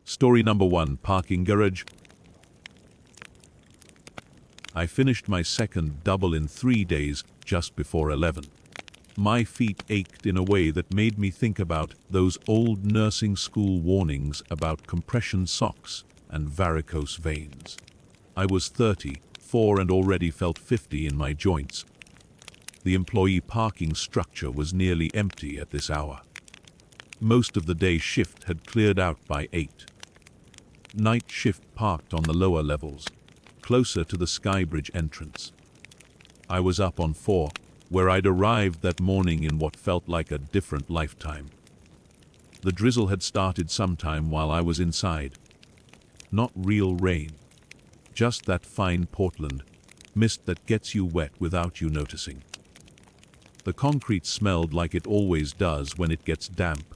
Story number 1, parking garage. I finished my second double in 3 days just before 11. My feet ached in a way that made me think about those old nursing school warnings about compression socks and varicose veins. I was 34 and already felt 50 in my joints. The employee parking structure was nearly empty at this hour. Most of the day shift had cleared out by 8. Night shift parked on the lower levels, closer to the Skybridge entrance. I was up on 4, where I'd arrived that morning in what felt like a different lifetime. The drizzle had started sometime while I was inside. Not real rain, just that fine Portland mist that gets you wet without you noticing. The concrete smelled like it always does when it gets damp,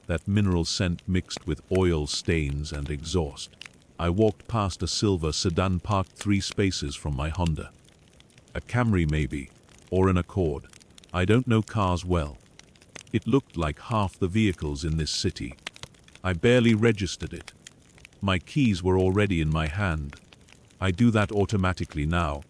that mineral scent mixed with oil stains and exhaust. I walked past a silver sedan parked 3 spaces from my Honda. A Camry maybe, or an Accord. I don't know cars well. It looked like half the vehicles in this city. I barely registered it. My keys were already in my hand. I do that automatically now.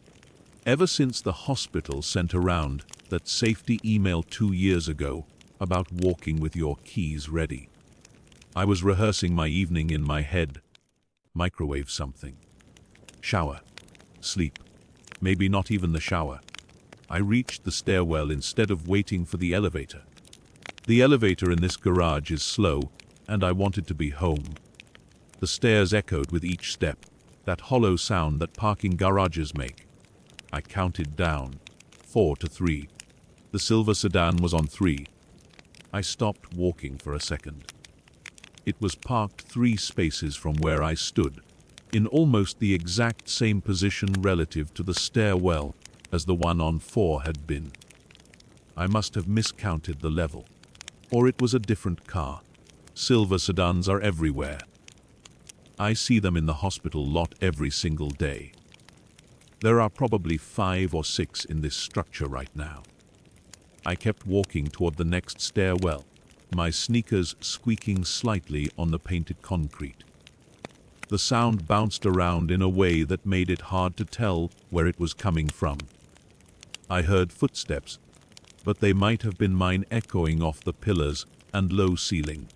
Ever since the hospital sent around that safety email 2 years ago about walking with your keys ready. I was rehearsing my evening in my head. Microwave something. Shower. Sleep. Maybe not even the shower. I reached the stairwell instead of waiting for the elevator. The elevator in this garage is slow, and I wanted to be home. The stairs echoed with each step, that hollow sound that parking garages make. I counted down. 4 to 3. The silver sedan was on 3. I stopped walking for a second. It was parked 3 spaces from where I stood, in almost the exact same position relative to the stairwell as the one on 4 had been. I must have miscounted the level. Or it was a different car. Silver sedans are everywhere. I see them in the hospital lot every single day. There are probably 5 or 6 in this structure right now. I kept walking toward the next stairwell, my sneakers squeaking slightly on the painted concrete. The sound bounced around in a way that made it hard to tell where it was coming from. I heard footsteps, but they might have been mine echoing off the pillars and low ceiling.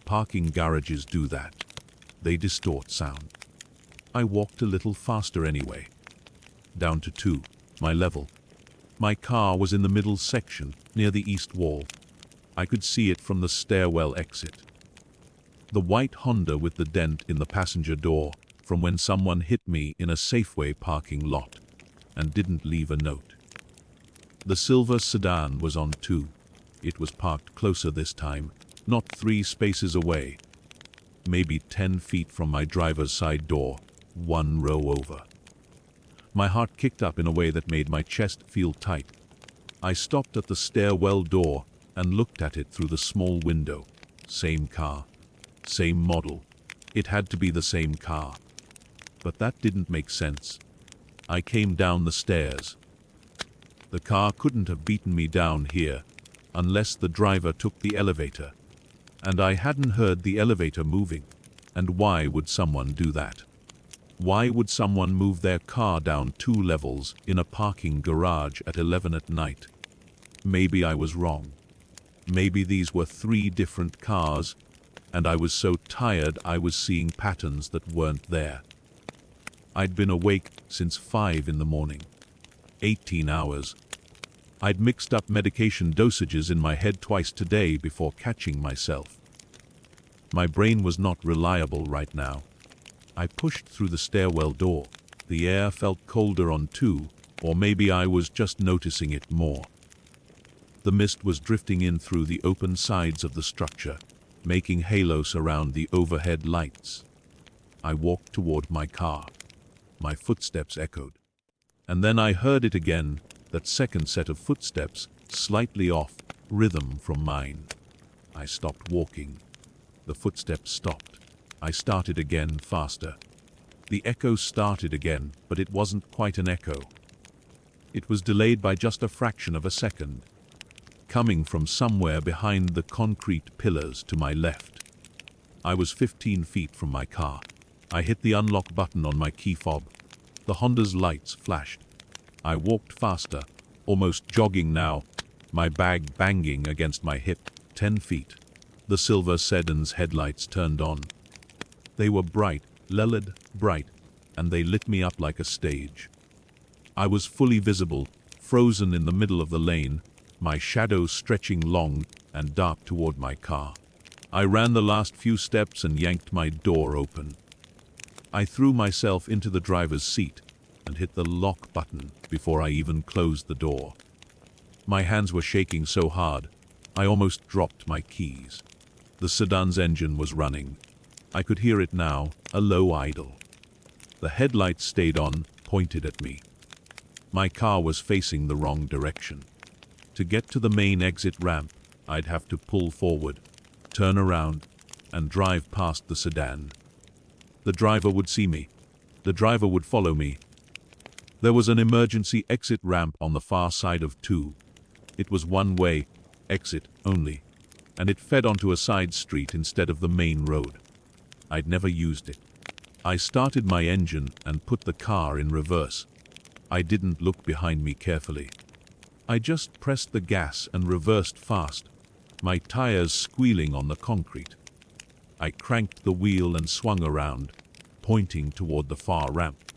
Parking garages do that. They distort sound. I walked a little faster anyway. Down to 2, my level. My car was in the middle section, near the east wall. I could see it from the stairwell exit. The white Honda with the dent in the passenger door from when someone hit me in a Safeway parking lot and didn't leave a note. The silver sedan was on 2. It was parked closer this time, not 3 spaces away. Maybe 10 feet from my driver's side door, 1 row over. My heart kicked up in a way that made my chest feel tight. I stopped at the stairwell door and looked at it through the small window. Same car. Same model. It had to be the same car. But that didn't make sense. I came down the stairs. The car couldn't have beaten me down here unless the driver took the elevator. And I hadn't heard the elevator moving. And why would someone do that? Why would someone move their car down 2 levels in a parking garage at 11 at night? Maybe I was wrong. Maybe these were 3 different cars, and I was so tired I was seeing patterns that weren't there. I'd been awake since 5 in the morning. 18 hours. I'd mixed up medication dosages in my head twice today before catching myself. My brain was not reliable right now. I pushed through the stairwell door. The air felt colder on 2, or maybe I was just noticing it more. The mist was drifting in through the open sides of the structure, making halos around the overhead lights. I walked toward my car. My footsteps echoed. And then I heard it again, that second set of footsteps, slightly off, rhythm from mine. I stopped walking. The footsteps stopped. I started again, faster. The echo started again, but it wasn't quite an echo. It was delayed by just a fraction of a second, coming from somewhere behind the concrete pillars to my left. I was 15 feet from my car. I hit the unlock button on my key fob. The Honda's lights flashed. I walked faster, almost jogging now, my bag banging against my hip. 10 feet. The silver sedan's headlights turned on. They were bright, lurid, bright, and they lit me up like a stage. I was fully visible, frozen in the middle of the lane, my shadow stretching long and dark toward my car. I ran the last few steps and yanked my door open. I threw myself into the driver's seat and hit the lock button before I even closed the door. My hands were shaking so hard, I almost dropped my keys. The sedan's engine was running. I could hear it now, a low idle. The headlights stayed on, pointed at me. My car was facing the wrong direction. To get to the main exit ramp, I'd have to pull forward, turn around, and drive past the sedan. The driver would see me. The driver would follow me. There was an emergency exit ramp on the far side of 2. It was one way, exit only, and it fed onto a side street instead of the main road. I'd never used it. I started my engine and put the car in reverse. I didn't look behind me carefully. I just pressed the gas and reversed fast, my tires squealing on the concrete. I cranked the wheel and swung around, pointing toward the far ramp.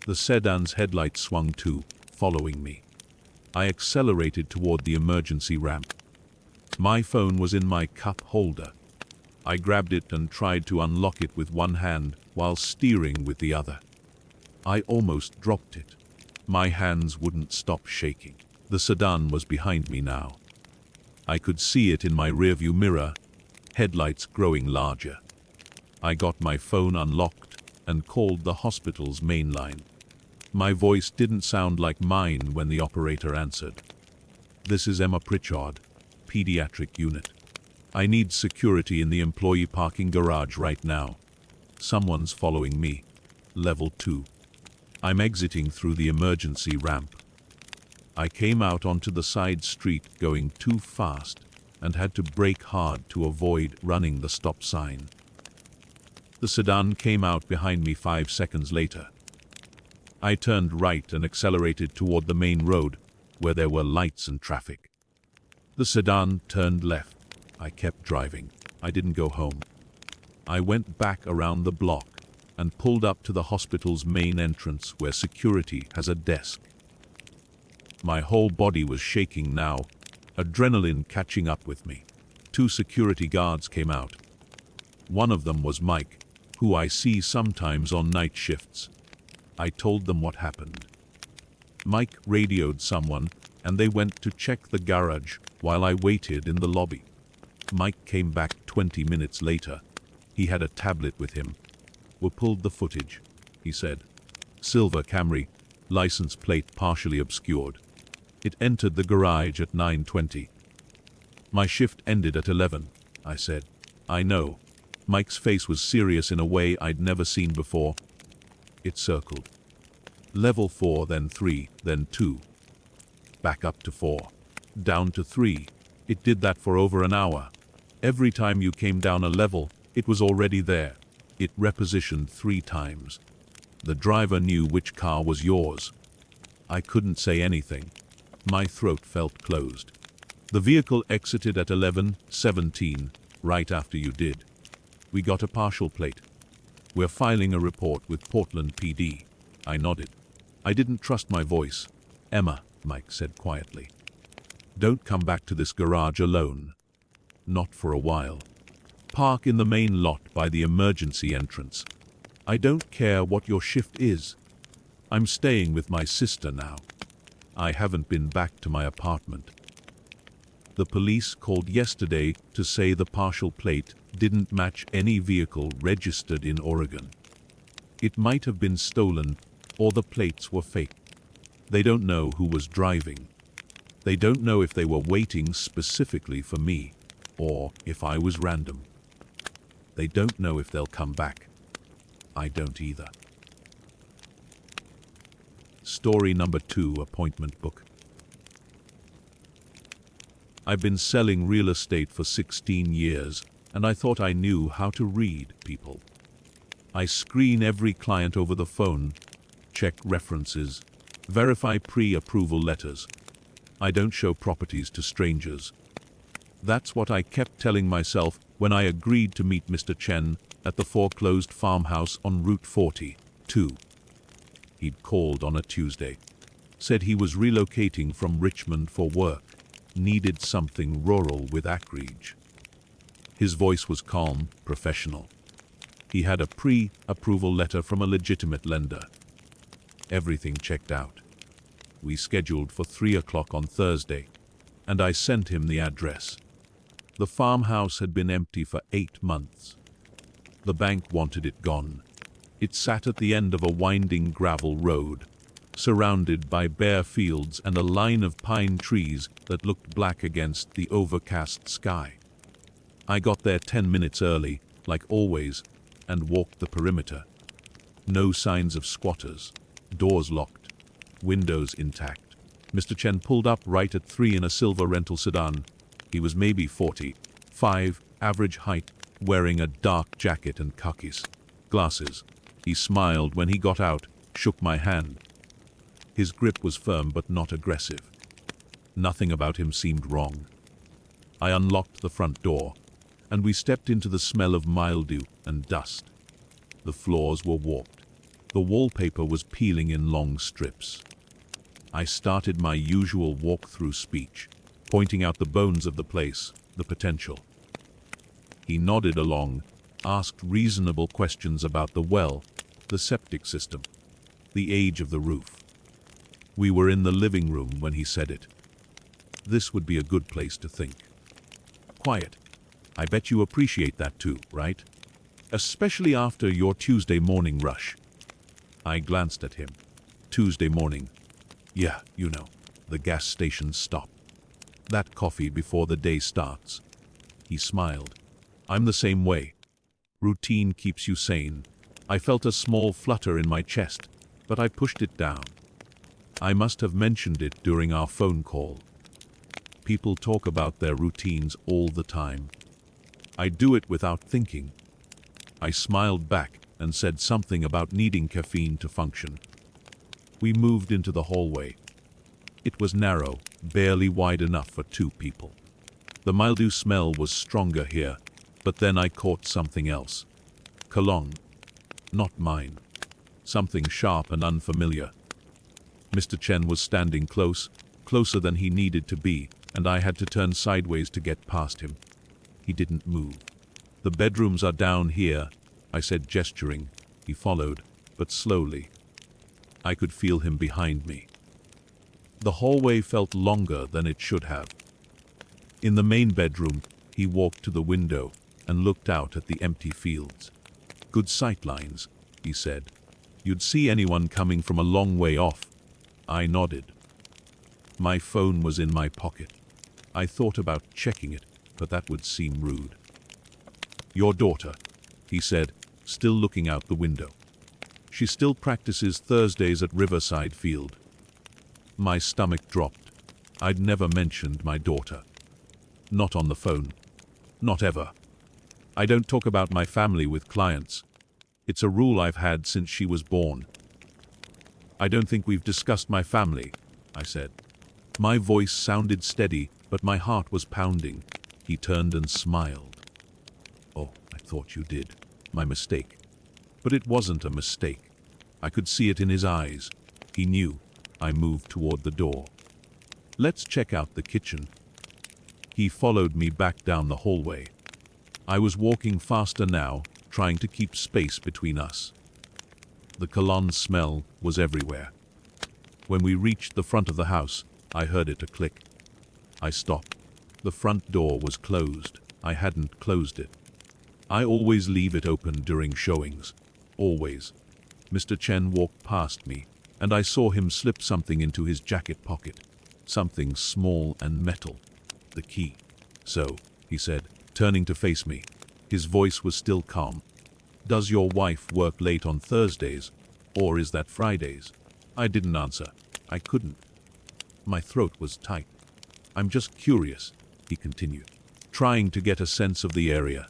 The sedan's headlights swung too, following me. I accelerated toward the emergency ramp. My phone was in my cup holder. I grabbed it and tried to unlock it with one hand while steering with the other. I almost dropped it. My hands wouldn't stop shaking. The sedan was behind me now. I could see it in my rearview mirror, headlights growing larger. I got my phone unlocked and called the hospital's main line. My voice didn't sound like mine when the operator answered. "This is Emma Pritchard, pediatric unit. I need security in the employee parking garage right now. Someone's following me. Level 2. I'm exiting through the emergency ramp." I came out onto the side street going too fast and had to brake hard to avoid running the stop sign. The sedan came out behind me 5 seconds later. I turned right and accelerated toward the main road where there were lights and traffic. The sedan turned left. I kept driving. I didn't go home. I went back around the block and pulled up to the hospital's main entrance where security has a desk. My whole body was shaking now, adrenaline catching up with me. 2 security guards came out. One of them was Mike, who I see sometimes on night shifts. I told them what happened. Mike radioed someone, and they went to check the garage while I waited in the lobby. Mike came back 20 minutes later. He had a tablet with him. "We pulled the footage," he said. "Silver Camry, license plate partially obscured. It entered the garage at 9:20. My shift ended at 11, I said. "I know." Mike's face was serious in a way I'd never seen before. It circled. Level 4, then 3, then 2. Back up to 4. Down to 3. It did that for over an hour. Every time you came down a level, it was already there. It repositioned 3 times. The driver knew which car was yours. I couldn't say anything. My throat felt closed. The vehicle exited at 11:17, right after you did. We got a partial plate. We're filing a report with Portland PD. I nodded. I didn't trust my voice. "Emma," Mike said quietly. "Don't come back to this garage alone. Not for a while. Park in the main lot by the emergency entrance. I don't care what your shift is. I'm staying with my sister now. I haven't been back to my apartment." The police called yesterday to say the partial plate didn't match any vehicle registered in Oregon. It might have been stolen, or the plates were fake. They don't know who was driving. They don't know if they were waiting specifically for me, or if I was random. They don't know if they'll come back. I don't either. Story number 2, appointment book. I've been selling real estate for 16 years, and I thought I knew how to read people. I screen every client over the phone, check references, verify pre-approval letters. I don't show properties to strangers. That's what I kept telling myself when I agreed to meet Mr. Chen at the foreclosed farmhouse on Route 42. He'd called on a Tuesday, said he was relocating from Richmond for work, needed something rural with acreage. His voice was calm, professional. He had a pre-approval letter from a legitimate lender. Everything checked out. We scheduled for 3 o'clock on Thursday, and I sent him the address. The farmhouse had been empty for 8 months. The bank wanted it gone. It sat at the end of a winding gravel road, surrounded by bare fields and a line of pine trees that looked black against the overcast sky. I got there 10 minutes early, like always, and walked the perimeter. No signs of squatters. Doors locked. Windows intact. Mr. Chen pulled up right at 3 in a silver rental sedan. He was maybe 45, average height, wearing a dark jacket and khakis. Glasses. He smiled when he got out, shook my hand. His grip was firm but not aggressive. Nothing about him seemed wrong. I unlocked the front door, and we stepped into the smell of mildew and dust. The floors were warped. The wallpaper was peeling in long strips. I started my usual walk-through speech, pointing out the bones of the place, the potential. He nodded along, asked reasonable questions about the well, the septic system, the age of the roof. We were in the living room when he said it. This would be a good place to think. Quiet. I bet you appreciate that too, right? Especially after your Tuesday morning rush. I glanced at him. Tuesday morning. Yeah, you know, the gas station stop. That coffee before the day starts. He smiled. I'm the same way. Routine keeps you sane. I felt a small flutter in my chest, but I pushed it down. I must have mentioned it during our phone call. People talk about their routines all the time. I do it without thinking. I smiled back and said something about needing caffeine to function. We moved into the hallway. It was narrow, barely wide enough for 2 people. The mildew smell was stronger here, but then I caught something else. Cologne. Not mine. Something sharp and unfamiliar. Mr. Chen was standing close, closer than he needed to be, and I had to turn sideways to get past him. He didn't move. The bedrooms are down here, I said, gesturing. He followed, but slowly. I could feel him behind me. The hallway felt longer than it should have. In the main bedroom, he walked to the window and looked out at the empty fields. Good sight lines, he said. You'd see anyone coming from a long way off. I nodded. My phone was in my pocket. I thought about checking it, but that would seem rude. Your daughter, he said, still looking out the window. She still practices Thursdays at Riverside Field. My stomach dropped. I'd never mentioned my daughter. Not on the phone. Not ever. I don't talk about my family with clients. It's a rule I've had since she was born. I don't think we've discussed my family, I said. My voice sounded steady, but my heart was pounding. He turned and smiled. Oh, I thought you did. My mistake. But it wasn't a mistake. I could see it in his eyes. He knew. I moved toward the door. Let's check out the kitchen. He followed me back down the hallway. I was walking faster now, trying to keep space between us. The cologne smell was everywhere. When we reached the front of the house, I heard it a click. I stopped. The front door was closed. I hadn't closed it. I always leave it open during showings. Always. Mr. Chen walked past me, and I saw him slip something into his jacket pocket. Something small and metal. The key. So, he said, turning to face me. His voice was still calm. Does your wife work late on Thursdays, or is that Fridays? I didn't answer. I couldn't. My throat was tight. I'm just curious, he continued, trying to get a sense of the area.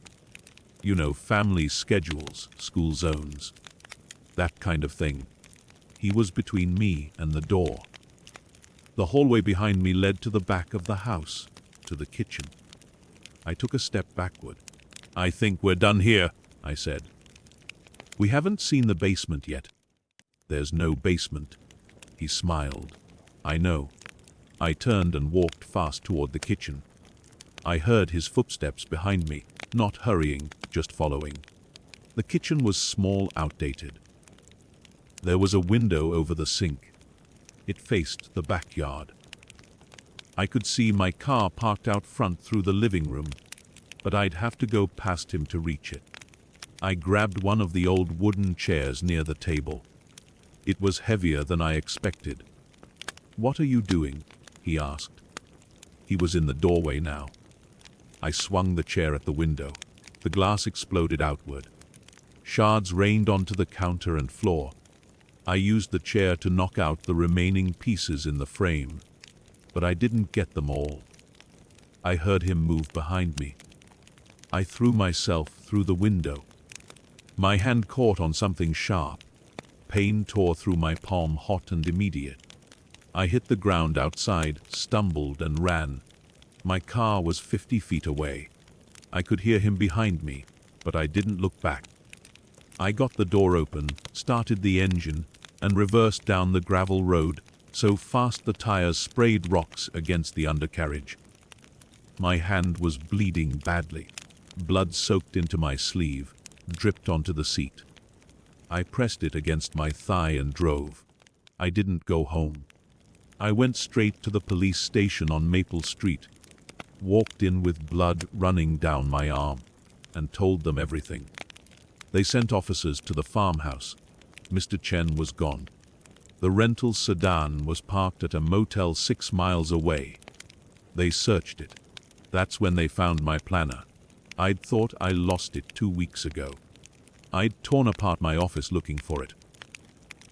You know, family schedules, school zones, that kind of thing. He was between me and the door. The hallway behind me led to the back of the house, to the kitchen. I took a step backward. "I think we're done here," I said. "We haven't seen the basement yet." "There's no basement." He smiled. "I know." I turned and walked fast toward the kitchen. I heard his footsteps behind me, not hurrying, just following. The kitchen was small, outdated. There was a window over the sink. It faced the backyard. I could see my car parked out front through the living room, but I'd have to go past him to reach it. I grabbed one of the old wooden chairs near the table. It was heavier than I expected. "What are you doing?" he asked. He was in the doorway now. I swung the chair at the window. The glass exploded outward. Shards rained onto the counter and floor. I used the chair to knock out the remaining pieces in the frame, but I didn't get them all. I heard him move behind me. I threw myself through the window. My hand caught on something sharp. Pain tore through my palm, hot and immediate. I hit the ground outside, stumbled and ran. My car was 50 feet away. I could hear him behind me, but I didn't look back. I got the door open, started the engine, and reversed down the gravel road, so fast the tires sprayed rocks against the undercarriage. My hand was bleeding badly. Blood soaked into my sleeve, dripped onto the seat. I pressed it against my thigh and drove. I didn't go home. I went straight to the police station on Maple Street, walked in with blood running down my arm, and told them everything. They sent officers to the farmhouse. Mr. Chen was gone. The rental sedan was parked at a motel 6 miles away. They searched it. That's when they found my planner. I'd thought I lost it 2 weeks ago. I'd torn apart my office looking for it.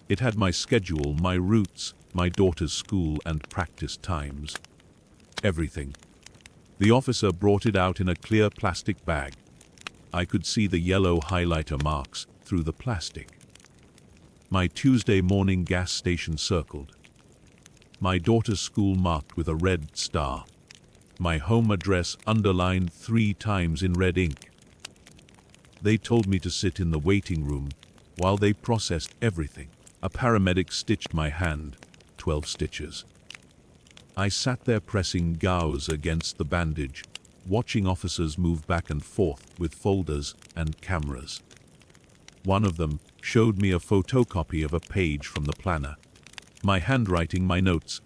It had my schedule, my routes, my daughter's school and practice times. Everything. The officer brought it out in a clear plastic bag. I could see the yellow highlighter marks through the plastic. My Tuesday morning gas station circled. My daughter's school marked with a red star. My home address underlined 3 times in red ink. They told me to sit in the waiting room while they processed everything. A paramedic stitched my hand, 12 stitches. I sat there pressing gauze against the bandage, watching officers move back and forth with folders and cameras. One of them showed me a photocopy of a page from the planner. My handwriting, my notes.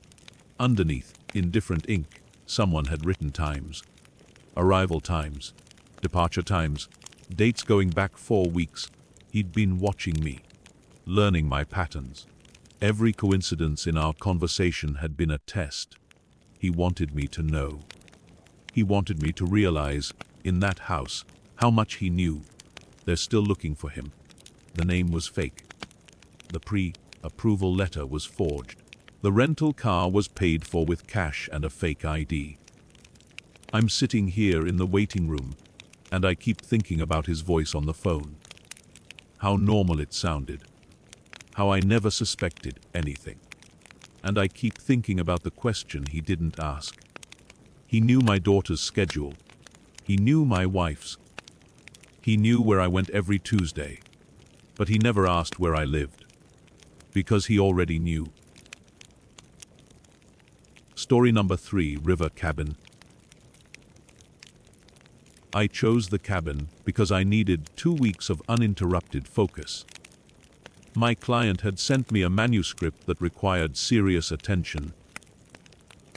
Underneath, in different ink, someone had written times. Arrival times, departure times, dates going back 4 weeks. He'd been watching me, learning my patterns. Every coincidence in our conversation had been a test. He wanted me to know. He wanted me to realize, in that house, how much he knew. They're still looking for him. The name was fake. The pre-approval letter was forged. The rental car was paid for with cash and a fake ID. I'm sitting here in the waiting room, and I keep thinking about his voice on the phone. How normal it sounded. How I never suspected anything. And I keep thinking about the question he didn't ask. He knew my daughter's schedule. He knew my wife's. He knew where I went every Tuesday. But he never asked where I lived. Because he already knew. Story number 3, River Cabin. I chose the cabin because I needed 2 weeks of uninterrupted focus. My client had sent me a manuscript that required serious attention.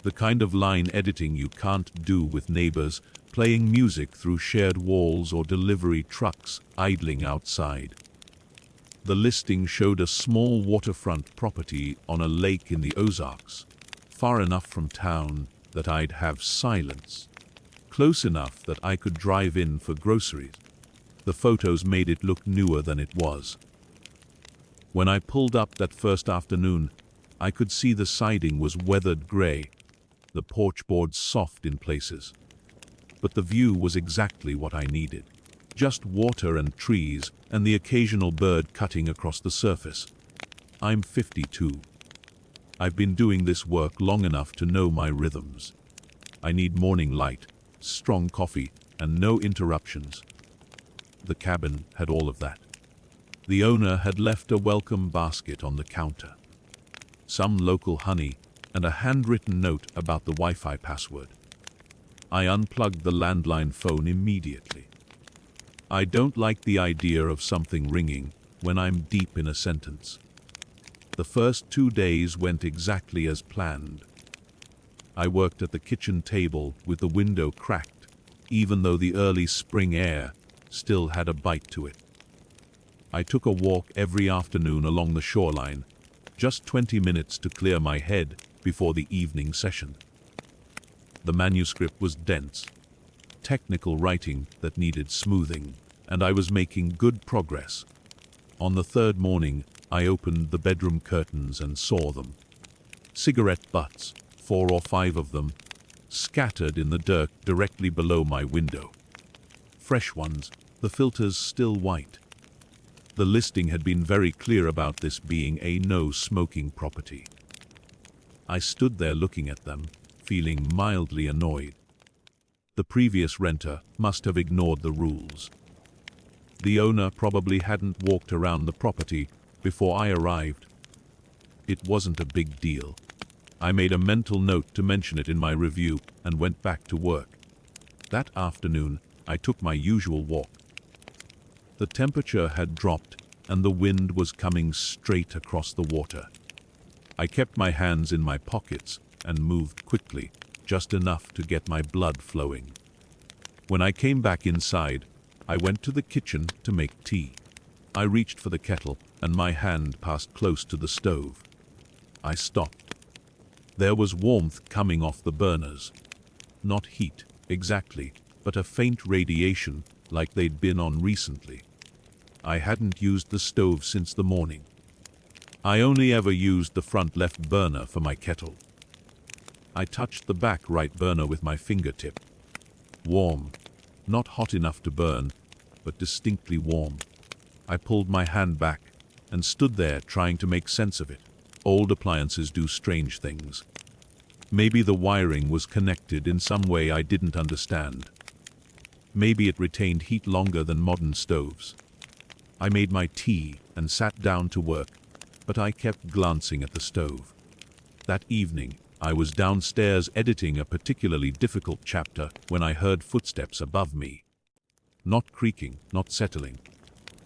The kind of line editing you can't do with neighbors playing music through shared walls or delivery trucks idling outside. The listing showed a small waterfront property on a lake in the Ozarks, far enough from town that I'd have silence, close enough that I could drive in for groceries. The photos made it look newer than it was. When I pulled up that first afternoon, I could see the siding was weathered gray, the porch boards soft in places. But the view was exactly what I needed. Just water and trees and the occasional bird cutting across the surface. I'm 52. I've been doing this work long enough to know my rhythms. I need morning light, strong coffee, and no interruptions. The cabin had all of that. The owner had left a welcome basket on the counter, some local honey, and a handwritten note about the Wi-Fi password. I unplugged the landline phone immediately. I don't like the idea of something ringing when I'm deep in a sentence. The first 2 days went exactly as planned. I worked at the kitchen table with the window cracked, even though the early spring air still had a bite to it. I took a walk every afternoon along the shoreline, just 20 minutes to clear my head before the evening session. The manuscript was dense, technical writing that needed smoothing, and I was making good progress. On the third morning, I opened the bedroom curtains and saw them. Cigarette butts, 4 or 5 of them, scattered in the dirt directly below my window. Fresh ones, the filters still white. The listing had been very clear about this being a no-smoking property. I stood there looking at them, feeling mildly annoyed. The previous renter must have ignored the rules. The owner probably hadn't walked around the property before I arrived. It wasn't a big deal. I made a mental note to mention it in my review and went back to work. That afternoon, I took my usual walk. The temperature had dropped and the wind was coming straight across the water. I kept my hands in my pockets and moved quickly, just enough to get my blood flowing. When I came back inside, I went to the kitchen to make tea. I reached for the kettle and my hand passed close to the stove. I stopped. There was warmth coming off the burners. Not heat, exactly, but a faint radiation like they'd been on recently. I hadn't used the stove since the morning. I only ever used the front left burner for my kettle. I touched the back right burner with my fingertip. Warm, not hot enough to burn, but distinctly warm. I pulled my hand back and stood there trying to make sense of it. Old appliances do strange things. Maybe the wiring was connected in some way I didn't understand. Maybe it retained heat longer than modern stoves. I made my tea and sat down to work, but I kept glancing at the stove. That evening, I was downstairs editing a particularly difficult chapter when I heard footsteps above me. Not creaking, not settling.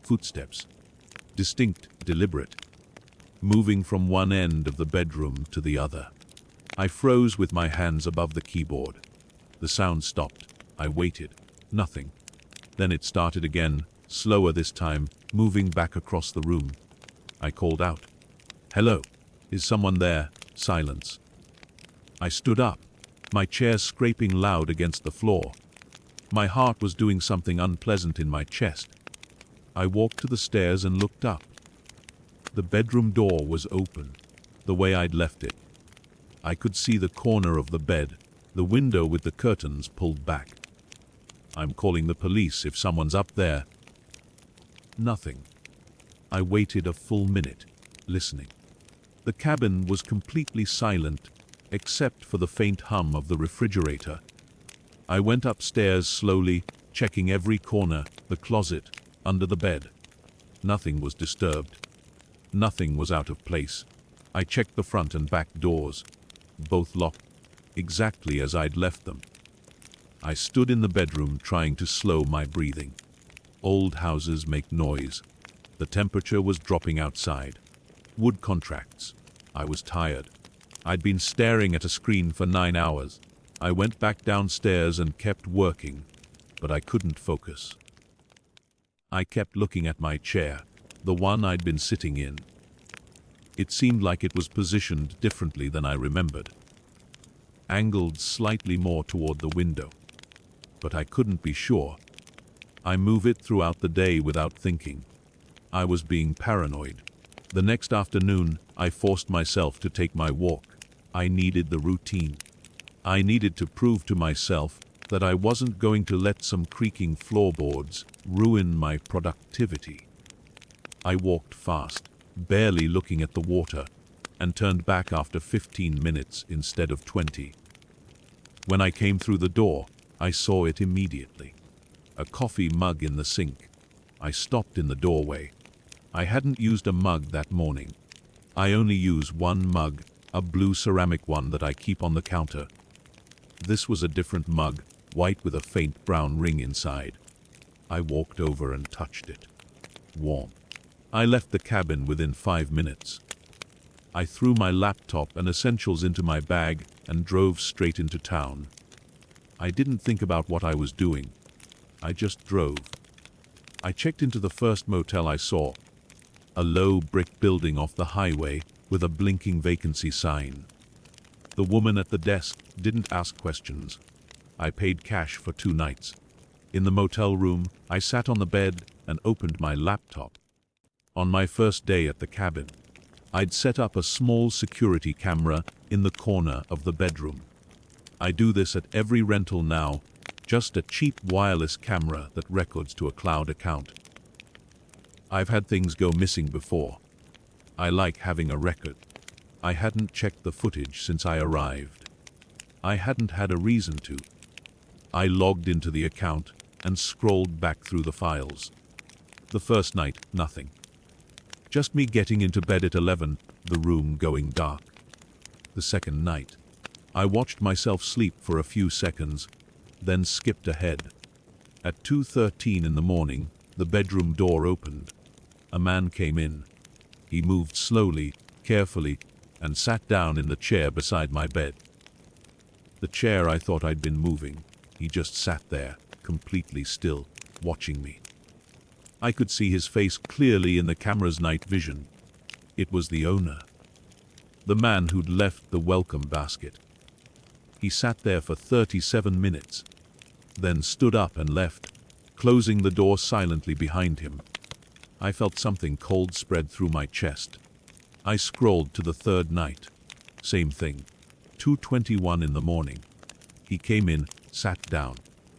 Footsteps. Distinct, deliberate. Moving from one end of the bedroom to the other. I froze with my hands above the keyboard. The sound stopped. I waited. Nothing. Then it started again, slower this time, moving back across the room. I called out. "Hello? Is someone there?" Silence. I stood up, my chair scraping loud against the floor. My heart was doing something unpleasant in my chest. I walked to the stairs and looked up. The bedroom door was open, the way I'd left it. I could see the corner of the bed, the window with the curtains pulled back. I'm calling the police if someone's up there. Nothing. I waited a full minute, listening. The cabin was completely silent, except for the faint hum of the refrigerator. I went upstairs slowly, checking every corner, the closet, under the bed. Nothing was disturbed. Nothing was out of place. I checked the front and back doors. Both locked, exactly as I'd left them. I stood in the bedroom trying to slow my breathing. Old houses make noise. The temperature was dropping outside. Wood contracts. I was tired. I'd been staring at a screen for 9 hours. I went back downstairs and kept working, but I couldn't focus. I kept looking at my chair, the one I'd been sitting in. It seemed like it was positioned differently than I remembered. Angled slightly more toward the window. But I couldn't be sure. I move it throughout the day without thinking. I was being paranoid. The next afternoon, I forced myself to take my walk. I needed the routine. I needed to prove to myself that I wasn't going to let some creaking floorboards ruin my productivity. I walked fast, barely looking at the water, and turned back after 15 minutes instead of 20. When I came through the door, I saw it immediately. A coffee mug in the sink. I stopped in the doorway. I hadn't used a mug that morning. I only use one mug, a blue ceramic one that I keep on the counter. This was a different mug, white with a faint brown ring inside. I walked over and touched it. Warm. I left the cabin within 5 minutes. I threw my laptop and essentials into my bag and drove straight into town. I didn't think about what I was doing. I just drove. I checked into the first motel I saw. A low brick building off the highway with a blinking vacancy sign. The woman at the desk didn't ask questions. I paid cash for 2 nights. In the motel room, I sat on the bed and opened my laptop. On my first day at the cabin, I'd set up a small security camera in the corner of the bedroom. I do this at every rental now, just a cheap wireless camera that records to a cloud account. I've had things go missing before. I like having a record. I hadn't checked the footage since I arrived. I hadn't had a reason to. I logged into the account and scrolled back through the files. The first night, nothing. Just me getting into bed at 11, the room going dark. The second night, I watched myself sleep for a few seconds, then skipped ahead. At 2:13 in the morning, the bedroom door opened. A man came in. He moved slowly, carefully, and sat down in the chair beside my bed. The chair I thought I'd been moving. He just sat there, completely still, watching me. I could see his face clearly in the camera's night vision. It was the owner. The man who'd left the welcome basket. He sat there for 37 minutes, then stood up and left, closing the door silently behind him. I felt something cold spread through my chest. I scrolled to the third night. Same thing. 2:21 in the morning. He came in, sat down,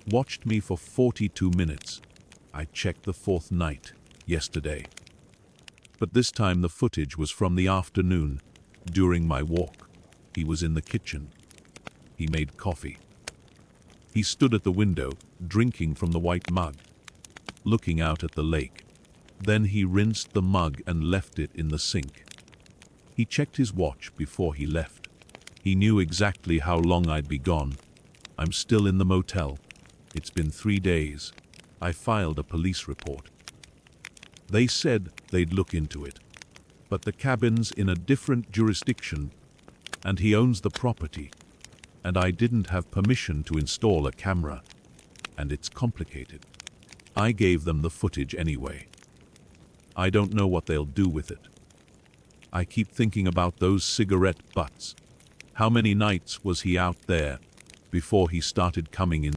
watched me for 42 minutes. I checked the fourth night, yesterday. But this time the footage was from the afternoon, during my walk. He was in the kitchen. He made coffee. He stood at the window, drinking from the white mug, looking out at the lake. Then he rinsed the mug and left it in the sink. He checked his watch before he left. He knew exactly how long I'd be gone. I'm still in the motel. It's been 3 days. I filed a police report. They said they'd look into it. But the cabin's in a different jurisdiction, and he owns the property. And I didn't have permission to install a camera. And it's complicated. I gave them the footage anyway. I don't know what they'll do with it. I keep thinking about those cigarette butts. How many nights was he out there before he started coming in?